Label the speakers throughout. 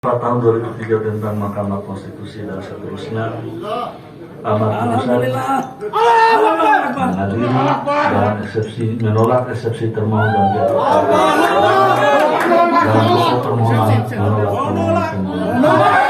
Speaker 1: Tahun 2003 tentang Mahkamah Konstitusi dan seterusnya amat putusan mengadili dan menolak eksepsi termohon dan diajukan dalam pokok permohonan menolak permohonan termohon.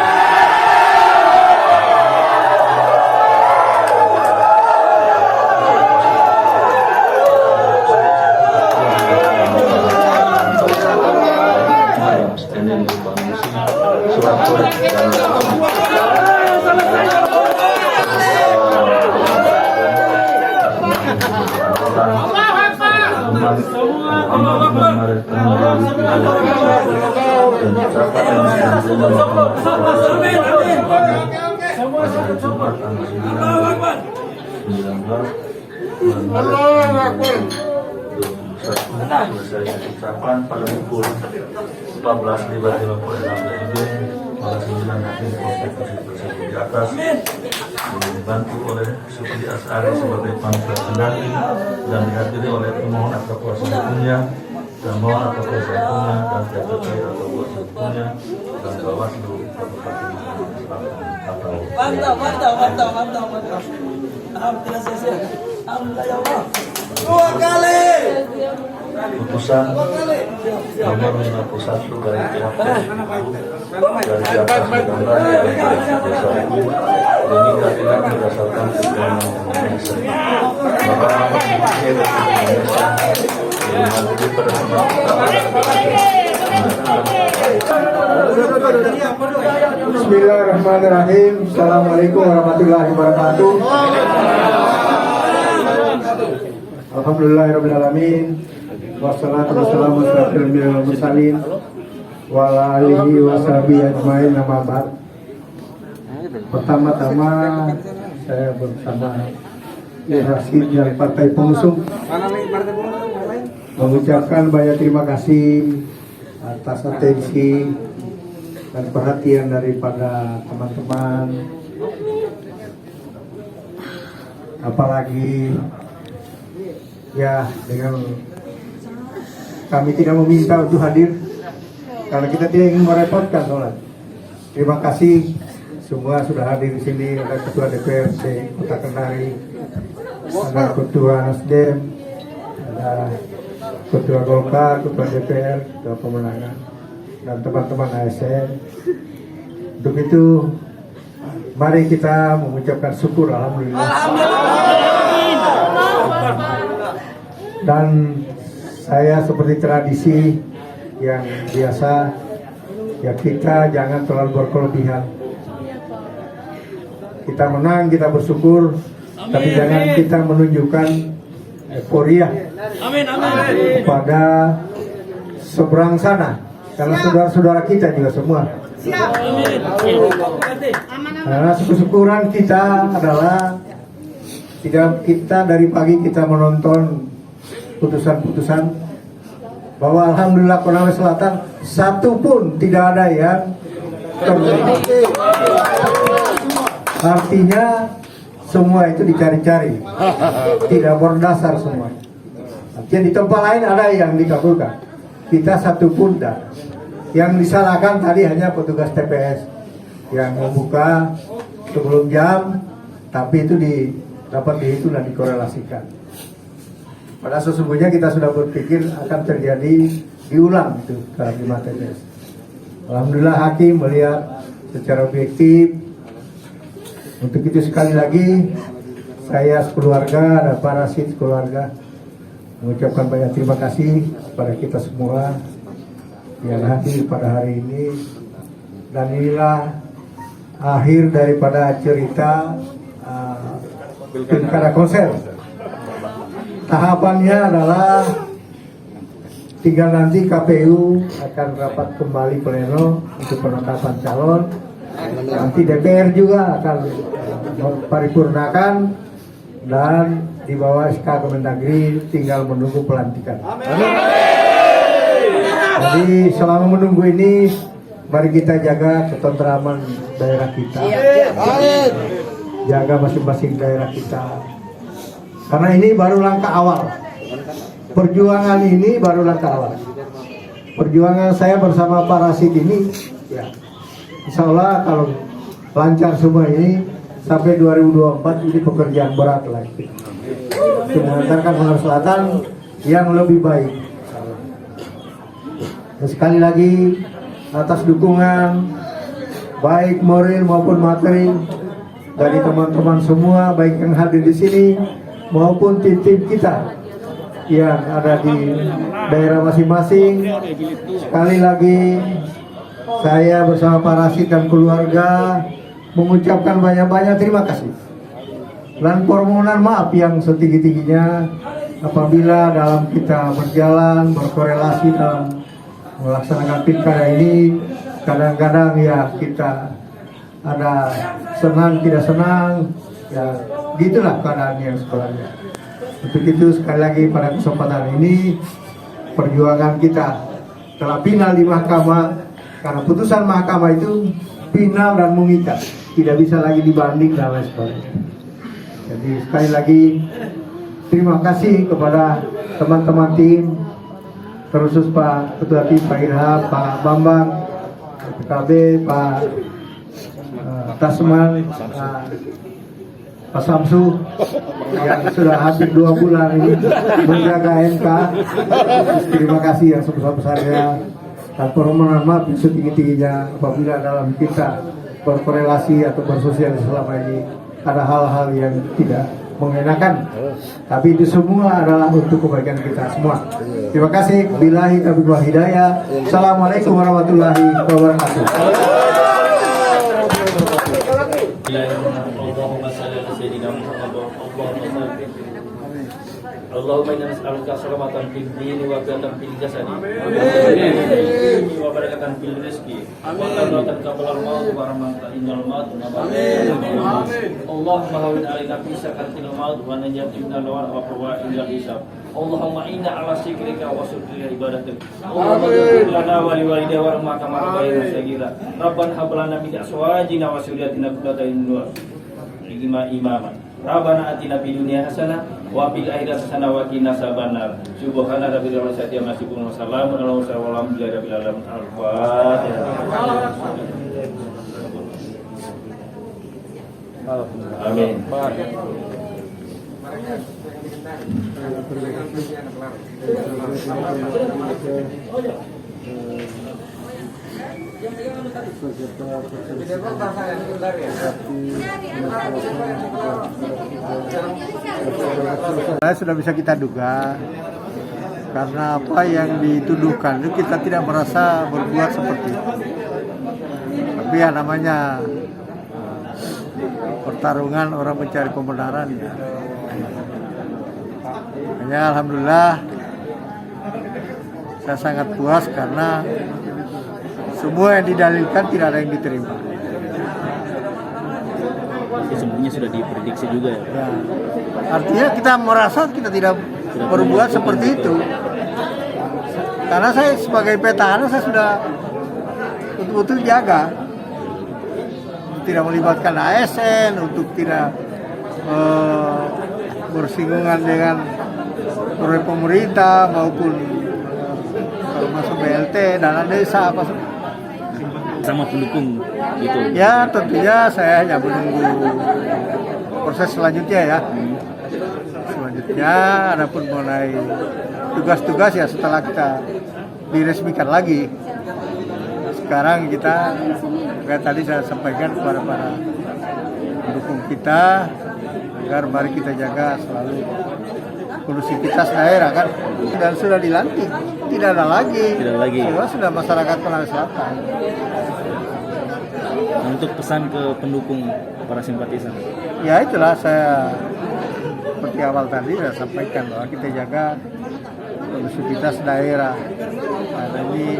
Speaker 1: Selesai diucapkan pada pukul 14.56 WIB oleh 9 hakim konstitusi tersebut di atas, dibantu oleh Supri Asari sebagai panitia kendali dan dihadiri oleh pemohon atau kuasa hukumnya, termohon atau kuasa hukumnya, dan DPP atau kuasa hukumnya, dan Bawaslu Kabupaten atau
Speaker 2: mantap. Alhamdulillah selesai. Alhamdulillah ya Allah. 2 kali.
Speaker 1: putusan nomor 51 dari pihak dari di atas digambar dari desa hukum demi keadilan berdasarkan permohonan Indonesia bahwa Konstitusi Republik Indonesia mengajukan pada
Speaker 3: Bismillahirrahmanirrahim. Assalamualaikum warahmatullahi wabarakatuh. Alhamdulillahirrahmanirrahim. Wassalatu wassalamu ala mursalin wa ala alihi wa sahbihi ajmain, amma ba'd. Pertama-tama saya bersama Rasid dan Partai Pengusung mengucapkan banyak terima kasih atas atensi dan perhatian daripada teman-teman, apalagi ya dengan kami tidak meminta untuk hadir karena kita tidak ingin merepotkan soalnya. Terima kasih semua sudah hadir di sini. Ada Ketua DPRD Kota Kendari, ada Ketua Nasdem, ada Ketua Golkar, Ketua DPR, Ketua Pemenangan, dan teman-teman ASN. Untuk itu, mari kita mengucapkan syukur, alhamdulillah. Dan saya seperti tradisi yang biasa, ya kita jangan terlalu berkelebihan. Kita menang, kita bersyukur, tapi jangan kita menunjukkan euforia kepada seberang sana, karena saudara-saudara kita juga semua. Karena syukuran kita adalah tidak kita dari pagi kita menonton putusan-putusan bahwa alhamdulillah Konawe Selatan satu pun tidak ada yang terbukti. Artinya semua itu dicari-cari, tidak berdasar semua. Artinya di tempat lain ada yang dikabulkan, kita satu pun tidak. Yang disalahkan tadi hanya petugas TPS yang membuka sebelum jam, tapi itu dapat dihitung dan dikorelasikan. Padahal sesungguhnya kita sudah berpikir akan terjadi diulang itu dalam 5 TPS. Alhamdulillah hakim melihat secara objektif. Untuk itu sekali lagi saya sekeluarga dan para Rasid keluarga mengucapkan banyak terima kasih kepada kita semua yang hadir pada hari ini. Dan inilah akhir daripada cerita Pilkada Konsel. Tahapannya adalah tinggal nanti KPU akan rapat kembali pleno untuk penetapan calon. Nanti DPR juga akan memparipurnakan dan di bawah SK Kemendagri tinggal menunggu pelantikan. Jadi selama menunggu ini mari kita jaga ketentraman daerah kita. Jaga masing-masing daerah kita. Karena ini baru langkah awal. Perjuangan ini baru langkah awal. Perjuangan saya bersama Pak Rasid ini ya Insya Allah kalau lancar semua ini sampai 2024 ini pekerjaan berat lagi. Untuk mengantarkan Makassar Selatan yang lebih baik. Dan sekali lagi atas dukungan baik moral maupun materi dari teman-teman semua, baik yang hadir di sini maupun tim-tim kita yang ada di daerah masing-masing. Sekali lagi saya bersama Pak Rasid dan keluarga mengucapkan banyak-banyak terima kasih dan permohonan maaf yang setinggi-tingginya apabila dalam kita berjalan berkorelasi dalam melaksanakan pilkada ini kadang-kadang ya kita ada senang tidak senang ya gitulah keadaannya sebenarnya. Untuk itu sekali lagi pada kesempatan ini perjuangan kita telah final di mahkamah karena putusan mahkamah itu final dan mengikat, tidak bisa lagi dibanding dan lain sebagainya. Jadi sekali lagi terima kasih kepada teman-teman tim, terkhusus Pak Ketua Tim Pak Irham, Pak Bambang, PKB, Pak Tasman, Pak Samsu yang sudah hampir 2 bulan ini menjaga MK. Terima kasih yang sebesar-besarnya dan permohonan maaf yang setinggi-tingginya apabila dalam kita berkorelasi atau bersosialisasi selama ini ada hal-hal yang tidak mengenakan, tapi itu semua adalah untuk kebaikan kita semua. Terima kasih. Billahi taufiq wal hidayah. Assalamualaikum warahmatullahi wabarakatuh.
Speaker 4: Allahumma inna nas'aluka salamatan fid dini wa qiyatan fil jasadi amin wa barakatan fil rizqi wa qadatan qabla al-maut wa rahmatan innal maut amin Allahumma hawwin 'alaina fi sakatil maut wa najat minal nawar wa fawaid al-hisab Allahumma inna ala zikrika wa syukrika ibadatik Allahumma ighfir lana wa li walidayna warhamna kama rabbayana saghira Rabbana hab lana min azwajina wa dhurriyyatina qurrata a'yun imaman Rabbana atina fid dunya hasanah wa fil akhirati hasanah wa qina adzabannar. Subhana rabbil izzati amma yasifun wa salamun alal mursalin walhamdulillahi rabbil alamin. Al-Fatihah. Amin.
Speaker 3: Sudah bisa kita duga karena apa yang dituduhkan itu kita tidak merasa berbuat seperti itu. Tapi ya namanya pertarungan orang mencari pembenaran ya. Hanya alhamdulillah saya sangat puas karena semua yang didalilkan tidak ada yang diterima.
Speaker 4: Sebenarnya sudah diprediksi juga ya.
Speaker 3: Ya. Artinya kita merasa kita tidak berbuat seperti itu. Karena saya sebagai petahana saya sudah betul-betul jaga. Tidak melibatkan ASN, untuk tidak bersinggungan dengan proyek pemerintah maupun masuk BLT, dana desa apa
Speaker 4: sama pendukung gitu.
Speaker 3: Ya tentunya saya hanya menunggu proses selanjutnya ya. Selanjutnya adapun mengenai tugas-tugas ya setelah kita diresmikan lagi. Sekarang kita kayak tadi saya sampaikan kepada para pendukung kita agar mari kita jaga selalu kondutivitas daerah kan, dan sudah dilantik tidak ada lagi. Sudah masyarakat Makassar Selatan.
Speaker 4: Untuk pesan ke pendukung para simpatisan.
Speaker 3: Ya itulah saya seperti awal tadi saya sampaikan bahwa kita jaga kondutivitas daerah. Nah, ini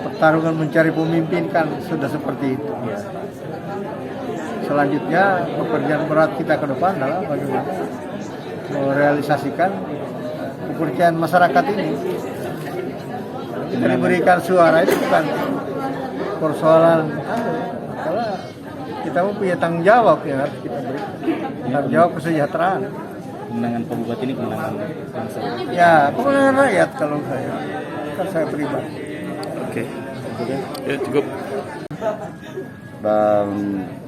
Speaker 3: pertarungan mencari pemimpin kan sudah seperti itu. Selanjutnya pekerjaan berat kita ke depan adalah bagaimana merealisasikan kepercayaan masyarakat ini. Kita diberikan suara itu bukan persoalan, karena kita punya tanggung jawab yang harus kita berikan. Tanggung jawab kesejahteraan.
Speaker 4: Kemenangan Pak Bupati ini kemenangan bangsa.
Speaker 3: Ya, kemenangan rakyat kalau saya, kan saya pribadi.
Speaker 4: Oke. Ya cukup.
Speaker 5: dan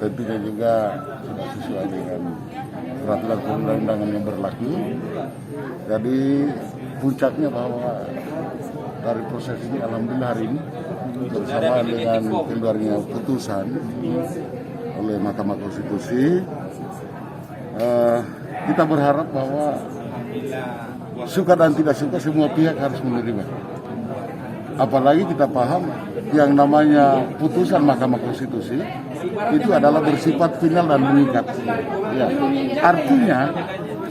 Speaker 5: tentunya juga sudah sesuai dengan peraturan perundang-undangan yang berlaku. Jadi puncaknya bahwa dari proses ini alhamdulillah hari ini bersama dengan keluarnya putusan oleh Mahkamah Konstitusi, kita berharap bahwa suka dan tidak suka semua pihak harus menerima. Apalagi kita paham yang namanya putusan Mahkamah Konstitusi itu adalah bersifat final dan mengikat. Ya. Artinya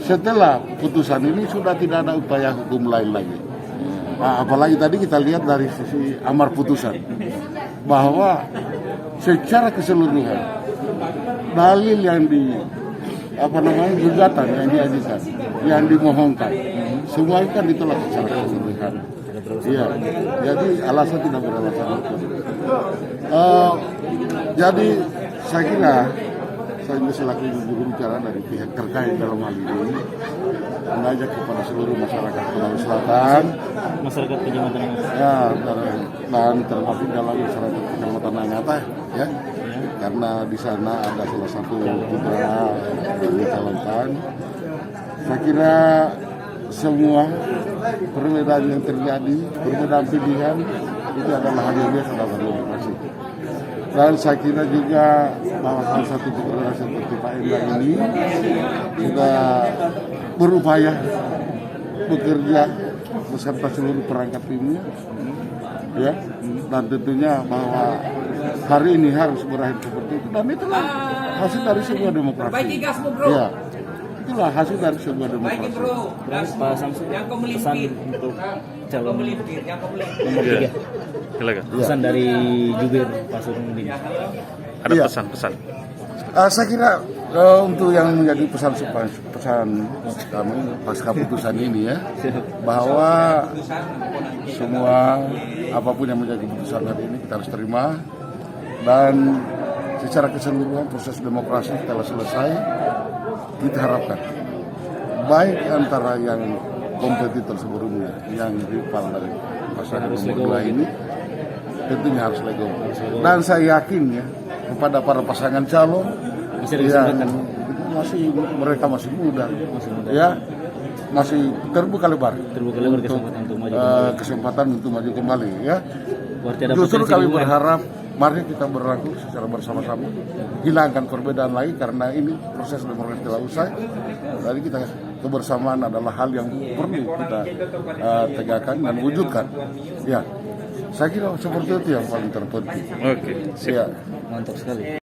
Speaker 5: setelah putusan ini sudah tidak ada upaya hukum lain lagi. Nah, apalagi tadi kita lihat dari sisi amar putusan bahwa secara keseluruhan dalil yang gugatan yang diajukan, yang dimohonkan, semua kan ditolak secara keseluruhan. Iya, jadi alasan tidak beralasan. Jadi saya kira saya selaku juru bicara dari pihak terkait dalam hal ini mengajak kepada seluruh masyarakat Sulawesi Selatan,
Speaker 4: Masyarakat Kecamatan
Speaker 5: ya, dan termasuk dalam masyarakat Kecamatan Nangata, ya, karena di sana ada salah satu putra yang dicalonkan. Saya kira semua perbedaan yang terjadi, perbedaan pilihan itu adalah hal yang biasa dalam demokrasi. Dan saya kira juga bahwa salah satu putra seperti Pak Endang ini sudah berupaya bekerja beserta seluruh perangkat timnya, ya, dan tentunya bahwa hari ini harus berakhir seperti itu, dan itulah hasil dari sebuah demokrasi. Ya, itulah hasil dari sebuah demokrasi.
Speaker 4: Terus Pak Samsul, pesan untuk calon nomor 3. Pesan dari jubir Pak Surumudin.
Speaker 6: Ada
Speaker 5: Iya.
Speaker 6: pesan-pesan.
Speaker 5: Saya kira untuk yang menjadi pesan kami pasca putusan ini, ya, bahwa semua apapun yang menjadi keputusan hari ini kita harus terima, dan secara keseluruhan proses demokrasi telah selesai. Kita harapkan baik antara yang kompetitor sebelumnya yang rival dari pasangan nomor 2 ini tentunya harus legowo. Dan saya yakin, ya, kepada para pasangan calon ya, mereka masih muda, ya, masih terbuka lebar untuk kesempatan untuk maju kembali, ya. Justru kami berharap mari kita berlaku secara bersama-sama, hilangkan perbedaan lagi karena ini proses demokrasi telah usai. Jadi kita kebersamaan adalah hal yang perlu kita tegakkan dan wujudkan. Ya, saya kira seperti itu yang paling terpenting.
Speaker 6: Oke,
Speaker 5: Ya.
Speaker 4: Mantap sekali.